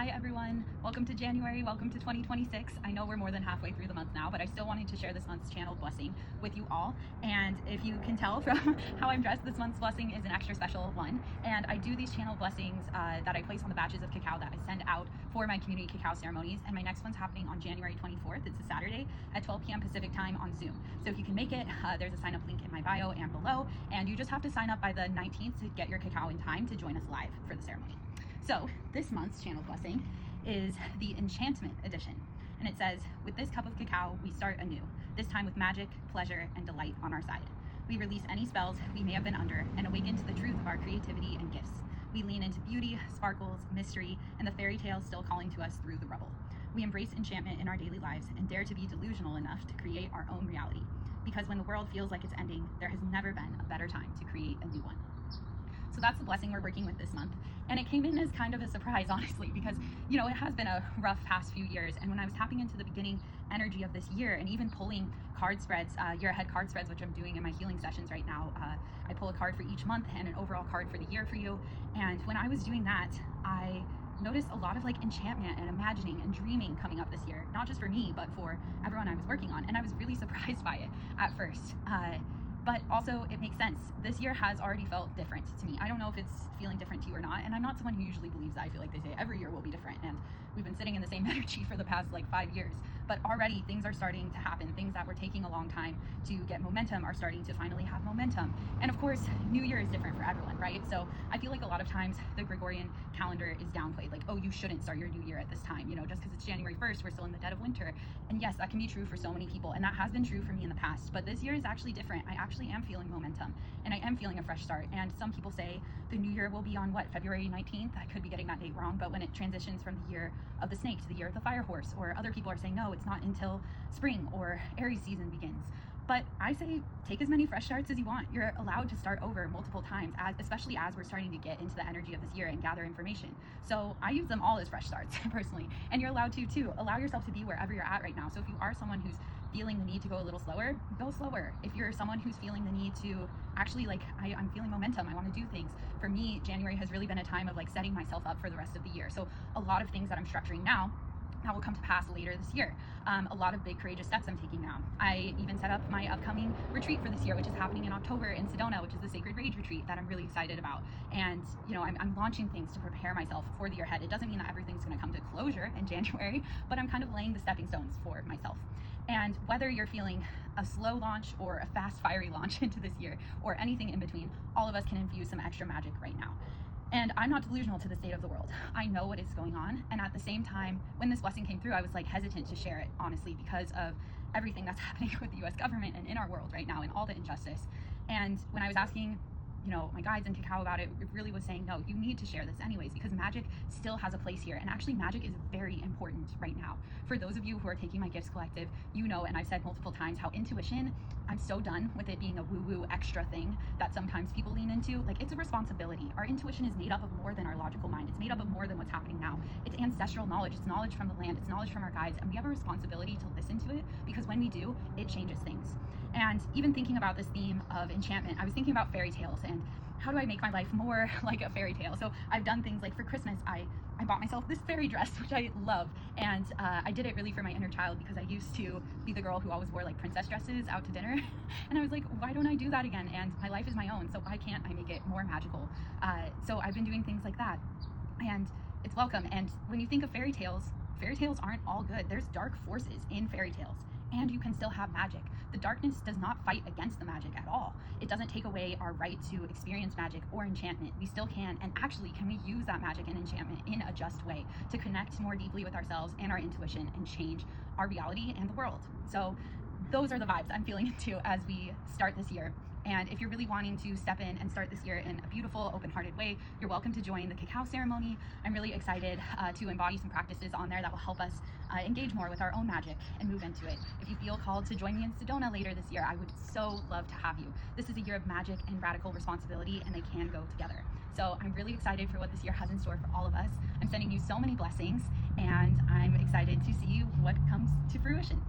Hi everyone, welcome to January, welcome to 2026. I know we're more than halfway through the month now, but I still wanted to share this month's channeled blessing with you all. And if you can tell from how I'm dressed, this month's blessing is an extra special one. And I do these channeled blessings that I place on the batches of cacao that I send out for my community cacao ceremonies. And my next one's happening on January 24th. It's a Saturday at 12 p.m. Pacific time on Zoom. So if you can make it, there's a sign up link in my bio and below. And you just have to sign up by the 19th to get your cacao in time to join us live for the ceremony. So this month's channeled blessing is the enchantment edition. And it says, with this cup of cacao, we start anew, this time with magic, pleasure, and delight on our side. We release any spells we may have been under and awaken to the truth of our creativity and gifts. We lean into beauty, sparkles, mystery, and the fairy tales still calling to us through the rubble. We embrace enchantment in our daily lives and dare to be delusional enough to create our own reality. Because when the world feels like it's ending, there has never been a better time to create a new one. So that's the blessing we're working with this month. And it came in as kind of a surprise, honestly, because, you know, it has been a rough past few years. And when I was tapping into the beginning energy of this year and even pulling card spreads, year ahead card spreads, which I'm doing in my healing sessions right now, I pull a card for each month and an overall card for the year for you. And when I was doing that, I noticed a lot of like enchantment and imagining and dreaming coming up this year, not just for me, but for everyone I was working on. And I was really surprised by it at first. But also it makes sense. This year has already felt different to me. I don't know if it's feeling different to you or not. And I'm not someone who usually believes that. I feel like they say every year will be different. And we've been sitting in the same energy for the past like 5 years. But already things are starting to happen. Things that were taking a long time to get momentum are starting to finally have momentum. And of course, New Year is different for everyone, right? So I feel like a lot of times the Gregorian calendar is downplayed. Like, oh, you shouldn't start your new year at this time. You know, just because it's January 1st, we're still in the dead of winter. And yes, that can be true for so many people. And that has been true for me in the past. But this year is actually different. I actually am feeling momentum and I am feeling a fresh start. And some people say the new year will be on what, February 19th? I could be getting that date wrong, but when it transitions from the year of the snake to the year of the fire horse, or other people are saying, no, it's not until spring or Aries season begins. But I say take as many fresh starts as you want. You're allowed to start over multiple times, especially as we're starting to get into the energy of this year and gather information. So I use them all as fresh starts personally, and you're allowed to too. Allow yourself to be wherever you're at right now. So if you are someone who's feeling the need to go a little slower, go slower. If you're someone who's feeling the need to actually like, I'm feeling momentum, I want to do things. For me, January has really been a time of like setting myself up for the rest of the year. So a lot of things that I'm structuring now that will come to pass later this year. A lot of big courageous steps I'm taking now. I even set up my upcoming retreat for this year, which is happening in October in Sedona, which is the Sacred Rage retreat that I'm really excited about. And you know, I'm launching things to prepare myself for the year ahead. It doesn't mean that everything's going to come to closure in January, but I'm kind of laying the stepping stones for myself. And whether you're feeling a slow launch or a fast, fiery launch into this year, or anything in between, all of us can infuse some extra magic right now. And I'm not delusional to the state of the world. I know what is going on. And at the same time, when this blessing came through, I was like hesitant to share it, honestly, because of everything that's happening with the US government and in our world right now and all the injustice. And when I was asking, you know, my guides and cacao about it, it really was saying, no, you need to share this anyways, because magic still has a place here. And actually magic is very important right now. For those of you who are taking my Gifts Collective, you know, and I've said multiple times how intuition, I'm so done with it being a woo-woo extra thing that sometimes people lean into. Like, it's a responsibility. Our intuition is made up of more than our logical mind. It's made up of more than what's happening now. It's ancestral knowledge. It's knowledge from the land. It's knowledge from our guides. And we have a responsibility to listen to it, because when we do, it changes things. And even thinking about this theme of enchantment, I was thinking about fairy tales and how do I make my life more like a fairy tale? So I've done things like for Christmas, I bought myself this fairy dress, which I love. And I did it really for my inner child, because I used to be the girl who always wore like princess dresses out to dinner. And I was like, why don't I do that again? And my life is my own, so why can't I make it more magical? So I've been doing things like that. And it's welcome. And when you think of fairy tales aren't all good. There's dark forces in fairy tales. And you can still have magic. The darkness does not fight against the magic at all. It doesn't take away our right to experience magic or enchantment. We still can, and actually can we use that magic and enchantment in a just way to connect more deeply with ourselves and our intuition and change our reality and the world. So those are the vibes I'm feeling into as we start this year. And if you're really wanting to step in and start this year in a beautiful, open-hearted way, you're welcome to join the cacao ceremony. I'm really excited to embody some practices on there that will help us engage more with our own magic and move into it. If you feel called to join me in Sedona later this year, I would so love to have you. This is a year of magic and radical responsibility, and they can go together. So I'm really excited for what this year has in store for all of us. I'm sending you so many blessings, and I'm excited to see what comes to fruition.